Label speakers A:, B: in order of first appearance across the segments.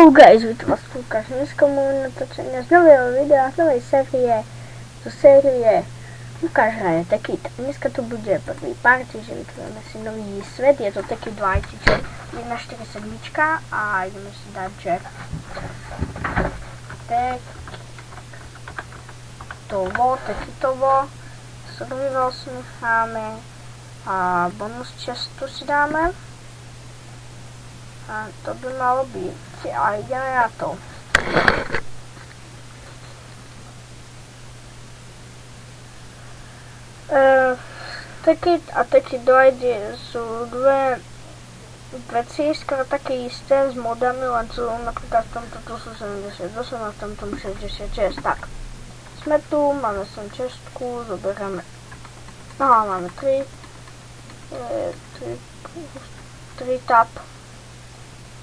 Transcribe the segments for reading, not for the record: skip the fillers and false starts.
A: Hello guys, vítam vás tu dneska môj natočenia z nového videa, z novej série, zo série Lukáš hraje Tekkit. Dneska tu bude prvý party, že vytvoríme si nový svet, je to Tekkit 2, čiže 1.4.7 a ideme si dať, že Tekkitovo, survival si necháme a bonus čestu si dáme. A to by malo byť a ideme na to. Tekkit a Tekkit 2 sú dve veci skoro také isté z modami, len sú napríklad v tomto tu sú 78 a v tomto 66. Tak, sme tu, máme sem čestku, zoberieme, máme 3 tap.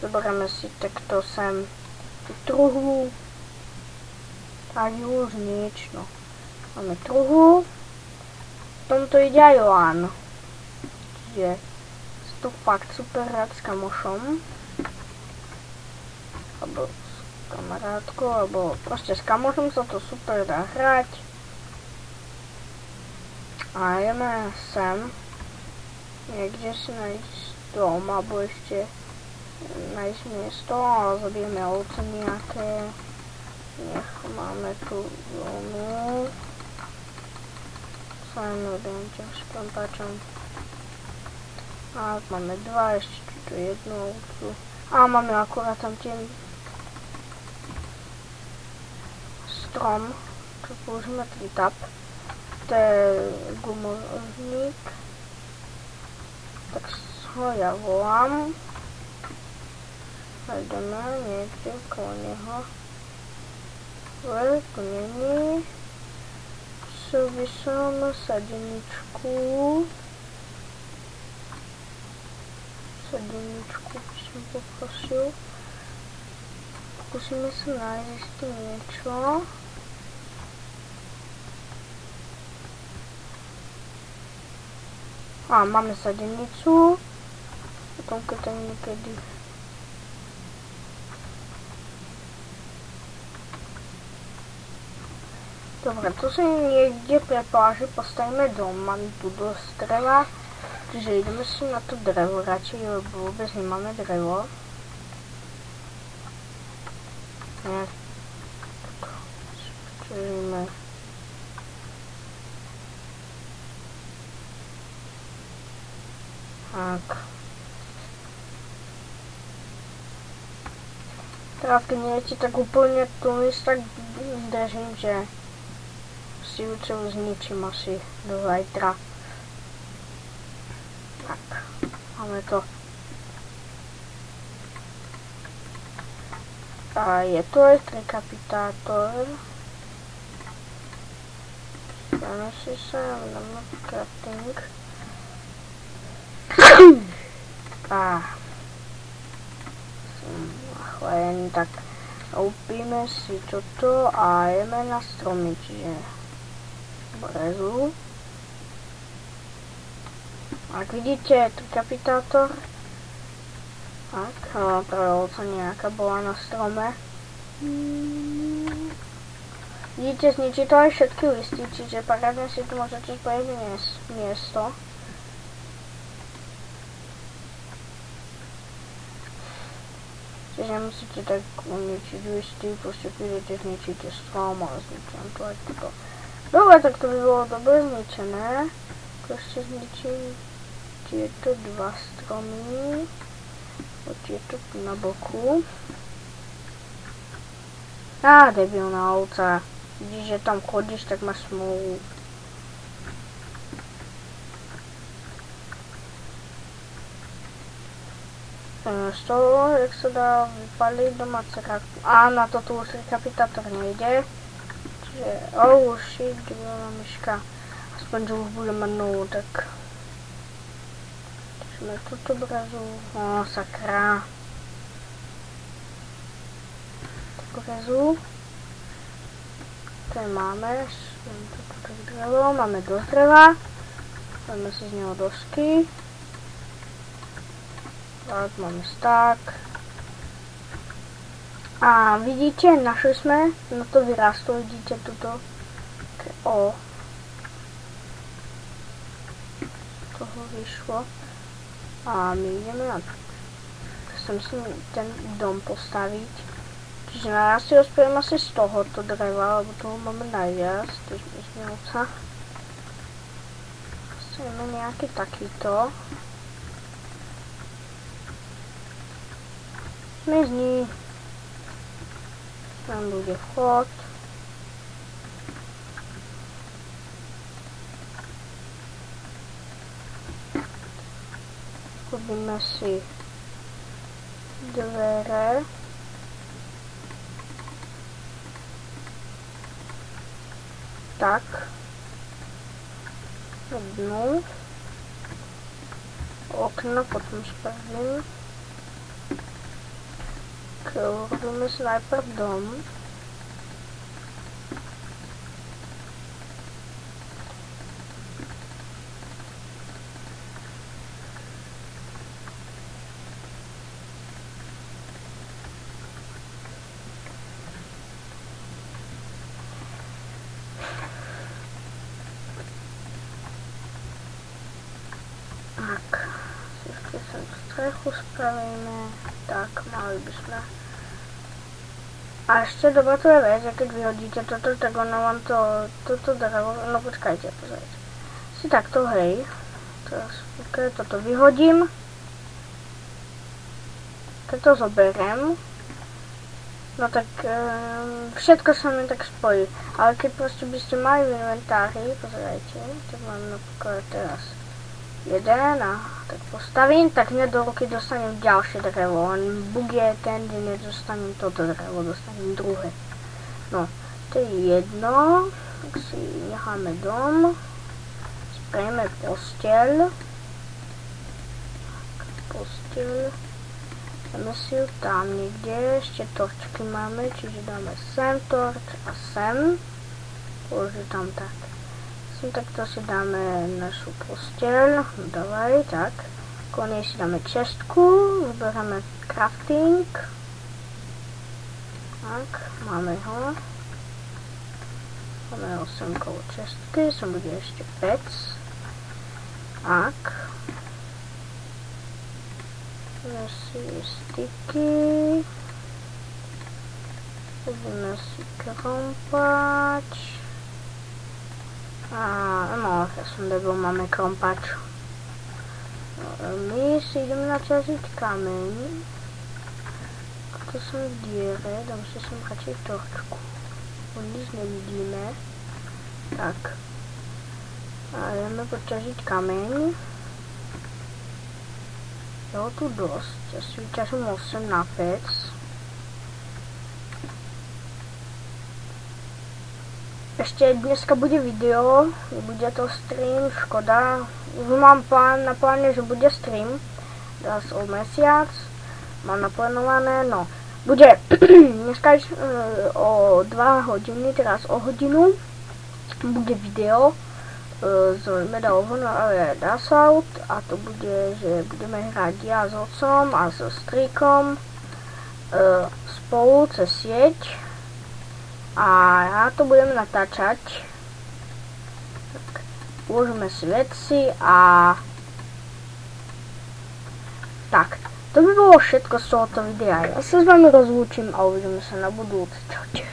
A: Zoberieme si takto sem truhlu. Ani už nič, no. Máme truhlu. V tomto ide aj LAN. Čiže sú tu fakt super hrať s kamošom. Alebo s kamarátkou, alebo proste s kamošom sa to super dá hrať. A ideme sem. Niekde si nájsť dom, alebo ešte nájsť miesto, ale zabijeme ovce nejaké. Nech máme tu zónu. Sajme jeden ťažkým páčom. A máme dva, ešte tu jednu ovcu. A máme akurát tam ten strom, čo použijeme 3 tap. To je gumovník. Tak ho ja volám. A ideme niekde okolo neho. Tu není. By som sadeničku. Sadeničku by som poprosil. Pokúsime sa nájsť niečo. A máme sadenicu. Potom keď tam niekedy dobre, tu si niekde pre pláži postavíme dom, máme tu dosť dreva, čiže ideme si na to drevo radšej, lebo vôbec nemáme drevo. Nie. Počujeme. Tak. Teraz keď neviete, tak úplne tu list tak držím, že si ju celú zničím asi do zajtra. Tak, máme to. A je tu elektrikapitátor. Dáme si sem, dáme crafting. Chválený, tak upíme si toto a jeme na stromy, čiže brezu. Ak vidíte, elektrikapitátor. Tak, práve ovca nejaká bola na strome. Vidíte, zničí to aj všetky listy, čiže parádne si tu môžete spraviť miesto. Čiže nemusíte tak uničiť listy, proste prídete, zničíte strom, ale zničujem to aj toto. Dobre, tak to by bolo dobre zničené. Proste zničím tieto dva stromy. Tieto tu na boku. Á, debilná ovca. Vidíš, že tam chodíš, tak máš smolu. Z toho, jak sa dá vypaliť domáce rakú. Á, na to tu už rekapitator nejde. Oh shit, debilná myška. Aspoň, že už bude mať novú, tak sme túto brezu. Sakra. Brezu. Tady máme. Drevo. Máme dosť dreva. Dáme si z neho dosky. Tak, máme stack. A vidíte, našli jsme, no to vyrástlo, vidíte tuto, o, toho vyšlo. A my jdeme na to. Se musím ten dom postavit. Čiže naraz si rozpravím asi z tohoto dreva, lebo toho máme najviac, takže nezmělca. Chceme nějaký takýto. Zmizni. Tam bude vchod. Urobíme si dvere. Tak. Jednu. Okno potom spravím. Urobíme si najprv dom. Tak, ještě sem střechu spravíme, tak mali bychom. A ještě dobrá to je věc, jak když vyhodíte toto, tak ono vám toto drevo, no počkajte, pozrite. Si takto hej, teraz okay, toto vyhodím, keď to zoberiem, no tak všetko sa mi tak spojí, ale keď proste by ste mali v inventári, pozrite, tak mám napríklad teraz jeden a tak postavím, tak hneď do ruky dostanem ďalšie drevo. Len bug je ten, že nedostanem toto drevo, dostanem druhé. No, to je jedno. Tak si necháme dom. Spravíme posteľ. Posteľ. Dáme si ju tam niekde. Ešte torčky máme, čiže dáme sem torč a sem. Položím tam tak. Takto si dáme našu posteľ, no dávaj, tak. Konej si dáme čestku, vyberieme crafting. Tak, máme ho. Máme 8 kolo čestky, sem bude ešte pec. Tak. Dáme si styky. Dáme si krompač. No, ja som debil, máme krompač. My si ideme načaziť kameň. Tu som v diere, dám si sem radšej torčku. Nic nevidíme. Tak. A ideme počažiť kameň. Je ho tu dosť. Ja si vyťažím 8 na pec. Ešte dneska bude video, bude to stream, škoda. Už mám na pláne, že bude stream. Teraz o mesiac. Mám naplánované, no. Bude dneska o 2 hodiny, teraz o hodinu. Bude video z Medal of Honor Allied Assault. A to bude, že budeme hrať ja s otcom a so strikom spolu cez sieť. A ja to budem natáčať. Tak, uložíme si veci a tak, to by bolo všetko z tohoto videa. Ja sa s vami rozlúčim a uvidíme sa na budúce. Čaute.